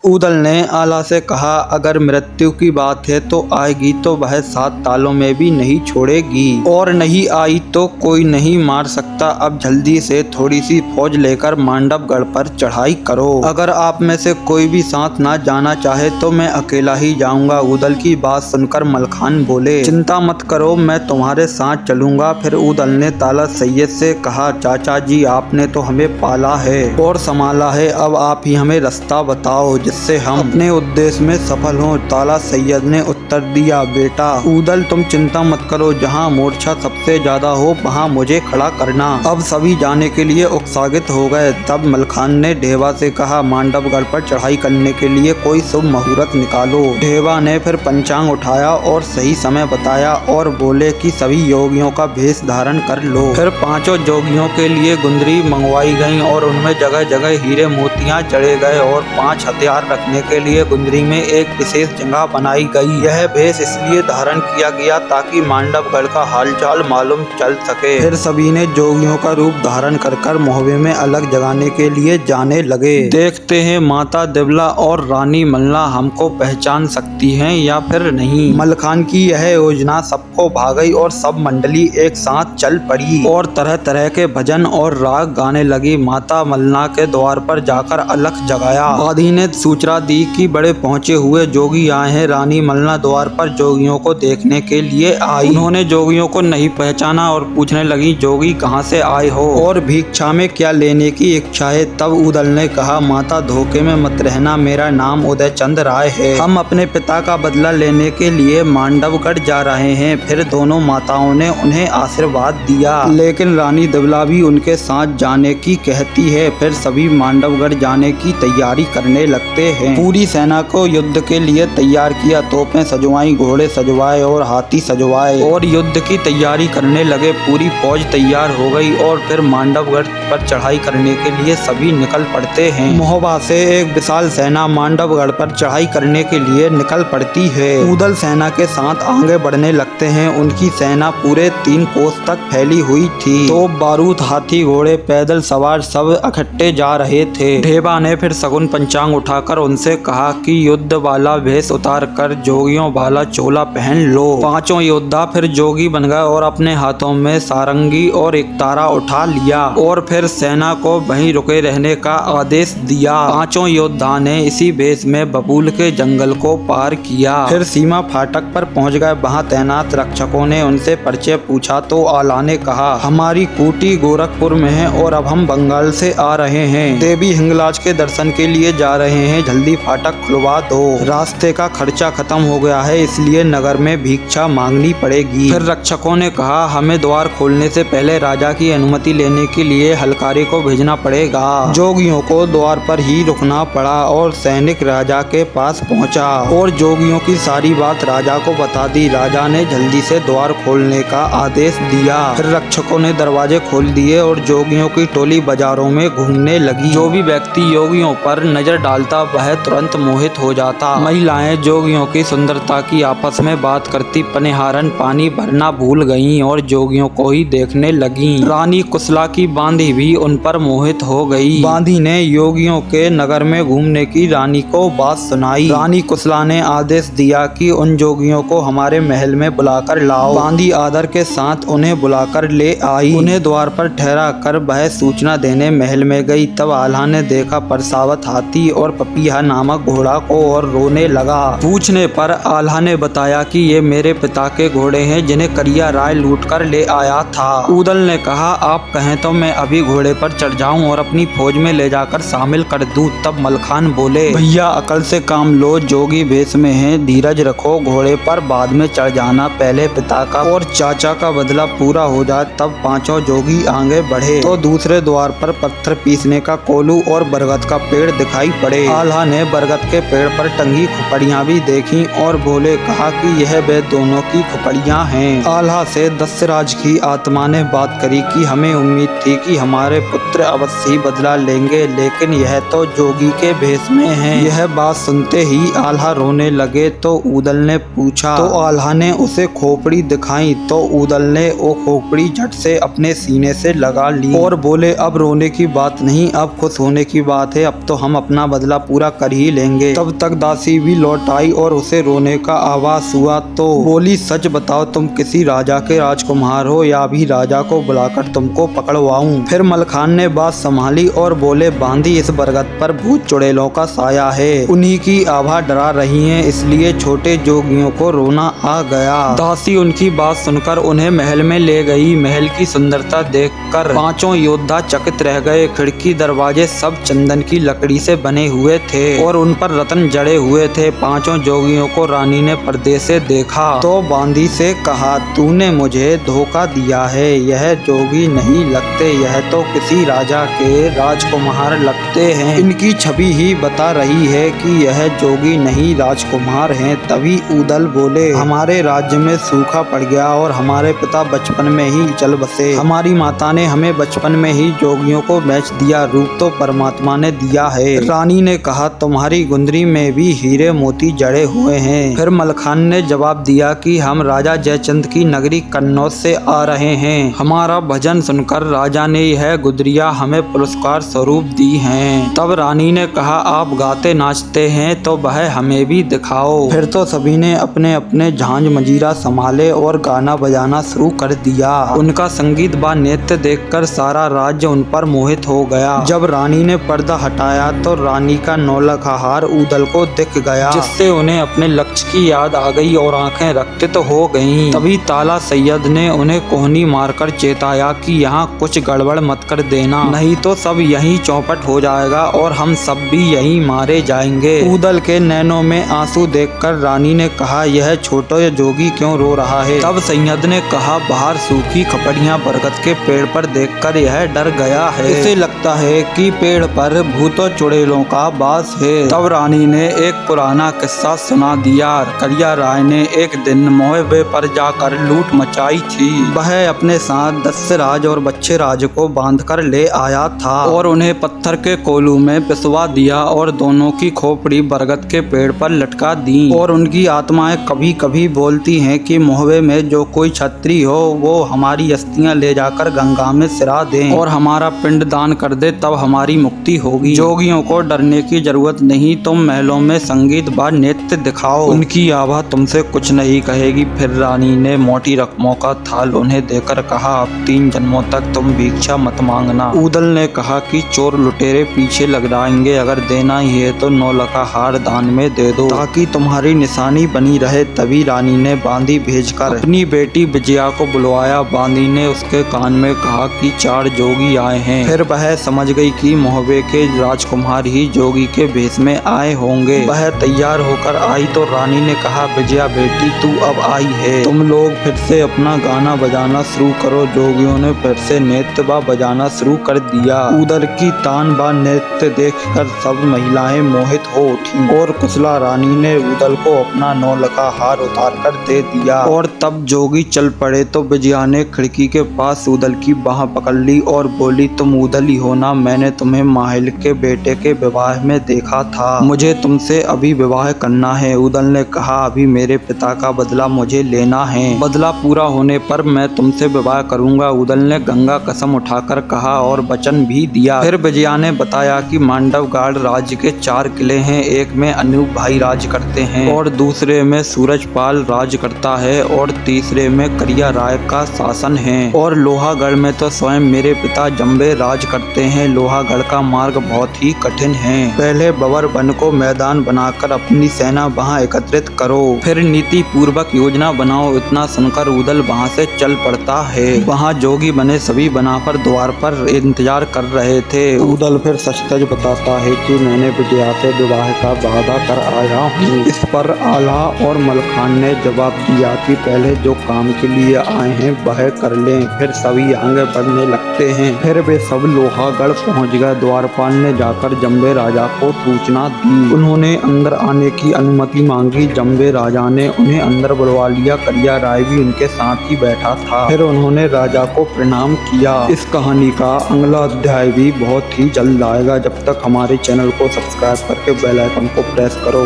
ऊदल ने आला से कहा, अगर मृत्यु की बात है तो आएगी तो वह 7 तालों में भी नहीं छोड़ेगी, और नहीं आई तो कोई नहीं मार सकता। अब जल्दी से थोड़ी सी फौज लेकर मांडवगढ़ पर चढ़ाई करो। अगर आप में से कोई भी साथ ना जाना चाहे तो मैं अकेला ही जाऊंगा। ऊदल की बात सुनकर मलखान बोले, चिंता मत करो, मैं तुम्हारे साथ चलूंगा। फिर ऊदल ने ताला सैयद से कहा, चाचा जी, आपने तो हमें पाला है और संभाला है, अब आप ही हमें रास्ता बताओ जिससे हम अपने उद्देश्य में सफल हों। ताला सैयद ने उत्तर दिया, बेटा ऊदल, तुम चिंता मत करो, जहाँ मोर्चा सबसे ज्यादा हो वहाँ मुझे खड़ा करना। अब सभी जाने के लिए उत्साहित हो गए। तब मलखान ने ढेबा से कहा, मांडवगढ़ पर चढ़ाई करने के लिए कोई शुभ मुहूर्त निकालो। ढेबा ने फिर पंचांग उठाया और सही समय बताया और बोले कि सभी योगियों का भेष धारण कर लो। फिर 5 जोगियों के लिए गुंदरी मंगवाई गई और उनमें जगह जगह हीरे मोतियां जड़े गए और 5 हथियार रखने के लिए गुंदरी में एक विशेष जगह बनाई गई। यह भेष इसलिए धारण किया गया ताकि मांडवगढ़ का हालचाल मालूम चल सके। फिर सभी ने जोगियों का रूप धारण कर मोहबे में अलग जगाने के लिए जाने लगे। देखते हैं माता दिबला और रानी मल्ला हमको पहचान सकती हैं या फिर नहीं। मलखान की यह योजना सबको भा गई और सब मंडली एक साथ चल पड़ी और तरह तरह के भजन और राग गाने लगी। माता मल्ला के द्वार पर जाकर अलख जगाया। बाधी ने सूचना दी कि बड़े पहुंचे हुए जोगी आए हैं। रानी मल्ला द्वार पर जोगियों को देखने के लिए आई। उन्होंने जोगियों को नहीं पहचाना और पूछने लगी, जोगी कहां से आए हो और भिक्षा में क्या लेने की इच्छा है। तब ऊदल ने कहा, माता धोखे में मत रहना, मेरा नाम उदयचंद राय है। हम अपने पिता का बदला लेने के लिए मांडवगढ़ जा रहे हैं। फिर दोनों माताओं ने उन्हें आशीर्वाद दिया, लेकिन रानी दिबला भी उनके साथ जाने की कहती है। फिर सभी मांडवगढ़ जाने की तैयारी करने लगते हैं। पूरी सेना को युद्ध के लिए तैयार किया। तोपें सजवाई, घोड़े सजवाए और हाथी सजवाए और युद्ध की तैयारी करने लगे। पूरी फौज तैयार हो गई और फिर मांडवगढ़ पर चढ़ाई करने के लिए सभी निकल पड़ते हैं। मोहबा से एक विशाल सेना मांडवगढ़ पर चढ़ाई करने के लिए निकल पड़ती है। ऊदल सेना के साथ आगे बढ़ने लगते हैं। उनकी सेना पूरे 3 कोस तक फैली हुई थी। तो बारूद, हाथी, घोड़े, पैदल सवार सब इकट्ठे जा रहे थे। ढेबा ने फिर सगुन पंचांग उठाकर उनसे कहा कि युद्ध वाला भेष उतार कर जोगियों वाला चोला पहन लो। 5 योद्धा फिर जोगी बन गए और अपने हाथों में सारंगी और एक तारा उठा लिया और फिर सेना को वहीं रुके रहने का आदेश दिया। 5 योद्धा ने इसी भेष में बबूल के जंगल को पार किया। फिर सीमा फाटक पर पहुंच गए। वहां तैनात रक्षकों ने उनसे परिचय पूछा तो आला ने कहा, हमारी कुटी गोरखपुर में है और अब हम बंगाल से आ रहे हैं। देवी हिंगलाज के दर्शन के लिए जा रहे हैं, जल्दी फाटक खुलवा दो। रास्ते का खर्चा खत्म हो गया है, इसलिए नगर में भिक्षा मांगनी पड़ेगी। फिर रक्षकों ने कहा, हमें द्वार खोलने से पहले राजा की अनुमति लेने के लिए हलकारी को भेजना पड़ेगा। जोगियों को द्वार पर ही रुकना पड़ा और सैनिक राजा के पास पहुंचा और जोगियों की सारी बात राजा को बता दी। राजा ने जल्दी से द्वार खोलने का आदेश दिया। फिर रक्षकों ने दरवाजे खोल दिए और जोगियों की टोली बाजारों में घूमने लगी। जो भी व्यक्ति योगियों पर नजर डालता वह तुरंत मोहित हो जाता। महिलाएं जोगियों की सुंदरता की आपस में बात करती पनिहारन पानी भरना भूल गईं और जोगियों को ही देखने लगीं। रानी कुशला की बांधी भी उन पर मोहित हो गई। बांधी ने योगियों के नगर में घूमने की रानी को बात सुनाई। रानी कुशला ने आदेश दिया कि उन जोगियों को हमारे महल में बुलाकर लाओ। बांधी आदर के साथ उन्हें बुलाकर ले आई। उन्हें द्वार पर ठहरा कर वह सूचना देने महल में गई। तब आल्हा ने देखा परसावत हाथी और पपीहा नामक घोड़ा को और रोने लगा। पूछने पर आल्हा ने बताया कि ये मेरे पिता के घोड़े हैं जिन्हें करिया राय लूट कर ले आया था। ऊदल ने कहा, आप कहें तो मैं अभी घोड़े पर चढ़ जाऊं और अपनी फौज में ले जाकर शामिल कर दूं। तब मलखान बोले, भैया अकल से काम लो, जोगी भेष में है, धीरज रखो, घोड़े पर बाद में चढ़ जाना, पहले पिता का और चाचा का बदला पूरा हो जाए। तब 5 जोगी आगे बढ़े तो दूसरे द्वार पर पत्थर पीसने का कोलू और बरगद का पेड़ दिखाई पड़े। आल्हा ने बरगद के पेड़ पर टंगी खुपड़ियां भी देखी और बोले, कहा कि यह वे दोनों की खुपड़ियां हैं। आल्हा से दस्यराज की आत्मा ने बात करी कि हमें उम्मीद थी कि हमारे पुत्र अवश्य ही बदला लेंगे, लेकिन यह तो जोगी के भेष में है। यह बात सुनते ही आल्हा रोने लगे तो ऊदल ने पूछा तो आल्हा ने उसे खोपड़ी दिखाई तो ऊदल ने वो खोपड़ी झट से अपने सीने से लगा ली और बोले, अब रोने की बात नहीं, अब खुश होने की बात है। अब तो हम अपना बदला पूरा कर ही लेंगे। तब तक दासी भी लौट आई और उसे रोने का आवाज हुआ तो बोली, सच बताओ तुम किसी राजा के राजकुमार हो या भी राजा को बुलाकर तुमको पकड़वाऊं? फिर मलखान ने बात संभाली और बोले, बांदी, इस बरगद पर भूत चुड़ैलों का साया है, उन्हीं की आभा डरा रही है, इसलिए छोटे जोगियों को रोना आ गया। दासी उनकी बात सुनकर उन्हें महल में ले गई। महल की सुंदरता देखकर पांचों योद्धा चकित रह गए। खिड़की दरवाजे सब चंदन की लकड़ी से बने हुए थे और उन पर रत्न जड़े हुए थे। पांचों जोगियों को रानी ने पर्दे से देखा तो बांदी से कहा, तूने मुझे धोखा दिया है, यह जोगी नहीं लगते, यह तो किसी राजा के राजकुमार लगते हैं। इनकी छवि ही बता रही है कि यह जोगी नहीं राजकुमार हैं। तभी ऊदल बोले, हमारे राज्य में सूखा पड़ गया और हमारे पिता बचपन में ही चल बसे। हमारी माता ने हमें बचपन में ही जोगियों को बेच दिया, रूप तो परमात्मा ने दिया है। रानी ने कहा, तुम्हारी गुंदरी में भी हीरे मोती जड़े हुए हैं। फिर मलखान ने जवाब दिया कि हम राजा जयचंद की नगरी कन्नौज से आ रहे हैं। हमारा भजन सुनकर राजा ने यह गुदरिया हमें पुरस्कार स्वरूप दी हैं। तब रानी ने कहा, आप गाते नाचते हैं तो वह हमें भी दिखाओ। फिर तो सभी ने अपने अपने झांझ मंजीरा संभाले और गाना बजाना शुरू कर दिया। उनका संगीत व नृत्य देखकर सारा राज्य उन पर मोहित हो गया। जब रानी ने पर्दा हटाया तो रानी का नौलखा हार ऊदल को दिख गया, जिससे उन्हें अपने लक्ष्य की याद आ गई और आंखें रक्तित हो गईं। तभी ताला सैयद ने उन्हें कोहनी मारकर चेताया कि यहाँ कुछ गड़बड़ मत कर देना, नहीं तो सब यहीं चौपट हो जाएगा और हम सब भी यहीं मारे जाएंगे। ऊदल के नैनों में आंसू देखकर रानी ने कहा, यह छोटा जोगी क्यों रो रहा है? तब सैयद ने कहा, बाहर सूखी खपड़ियां बरगद के पेड़ पर देखकर यह डर गया है, इसे लगता है कि पेड़ पर भूतों चुड़ैलों का वास है। तब रानी ने एक पुराना किस्सा सुना दिया। करिया राय ने एक दिन मोहबे पर जाकर लूट मचाई थी। वह अपने साथ दस्यराज और बच्चेराज को बांधकर ले आया था और उन्हें पत्थर के कोलू में पिसवा दिया और दोनों की खोपड़ी बरगद के पेड़ पर लटका दी। और उनकी आत्माएं कभी कभी बोलती हैं कि मोहबे में जो कोई छत्री हो वो हमारी अस्थियां ले जाकर गंगा में सिरा दें और हमारा पिंड दान कर दे, तब हमारी मुक्ति होगी। जोगियों को डरने की जरूरत नहीं, तुम महलों में संगीत व नृत्य दिखाओ, उनकी आभा तुमसे कुछ नहीं कहेगी। फिर रानी ने मोटी रकमों का थाल उन्हें देकर कहा, अब 3 जन्मों तक तुम भिक्षा मत मांगना। ऊदल ने कहा कि चोर लुटेरे पीछे लग जाएंगे, अगर देना ही है तो नौलखा हार दान में दे दो ताकि तुम्हारी निशानी बनी रहे। तभी रानी ने बांदी भेजकर अपनी बेटी विजया को बुलवाया। बांदी ने उसके कान में कहा कि 4 जोगी आए हैं। फिर वह समझ गई कि मोहबे के राजकुमार ही जोगी के भेष में आए होंगे। वह तैयार होकर आई तो रानी ने कहा, विजया बेटी तू अब आई है, तुम लोग फिर से अपना गाना बजाना शुरू करो। जोगियों ने फिर से नृत्य व बजाना शुरू कर दिया। ऊदल की तान व नृत्य देखकर सब महिलाएं मोहित हो उठी और कुशला रानी ने ऊदल को अपना नौलखा हार उतार कर दे दिया। और तब जोगी चल पड़े तो विजया ने खिड़की के पास ऊदल की बाह पकड़ ली और बोली, तुम ऊदल ही हो ना? मैंने तुम्हें माहिल के बेटे के विवाह में देखा था, मुझे तुमसे अभी विवाह करना है। ऊदल ने कहा, अभी मेरे पिता का बदला मुझे लेना है, बदला पूरा होने पर मैं तुमसे विवाह करूंगा। ऊदल ने गंगा कसम उठाकर कहा और वचन भी दिया। फिर विजया ने बताया कि मांडवगढ़ राज्य के 4 किले हैं, एक में अनूप भाई राज करते हैं और दूसरे में सूरजपाल राज करता है और तीसरे में करिया राय का शासन है और लोहागढ़ में तो स्वयं मेरे पिता जम्बे राज करते हैं। लोहागढ़ का मार्ग बहुत ही कठिन है, पहले बवर वन को मैदान बनाकर अपनी सेना वहां एकत्रित करो, फिर नीति पूर्वक योजना बनाओ। इतना सुनकर ऊदल वहां से चल पड़ता है। वहां जोगी बने सभी बनाकर द्वार पर इंतजार कर रहे थे। ऊदल फिर सच बताता है कि मैंने विजया से विवाह का वादा कर आया हूँ। इस पर आला और मलखान ने जवाब दिया कि पहले जो काम के लिए आए हैं वह कर लें, फिर सभी आगे बढ़ने लगते हैं। फिर वे सब लोहागढ़ पहुंच गए। द्वारपाल ने जाकर जम्बे राजा को सूचना दी। उन्होंने अंदर आने की अनुमति मांगी। जम्बे राजा ने उन्हें अंदर बुलवा लिया। करिया राय भी उनके साथ ही बैठा था। फिर उन्होंने राजा को प्रणाम किया। इस कहानी का अगला अध्याय भी बहुत ही जल्द आएगा। जब तक हमारे चैनल को सब्सक्राइब करके बेल आइकन को प्रेस करो।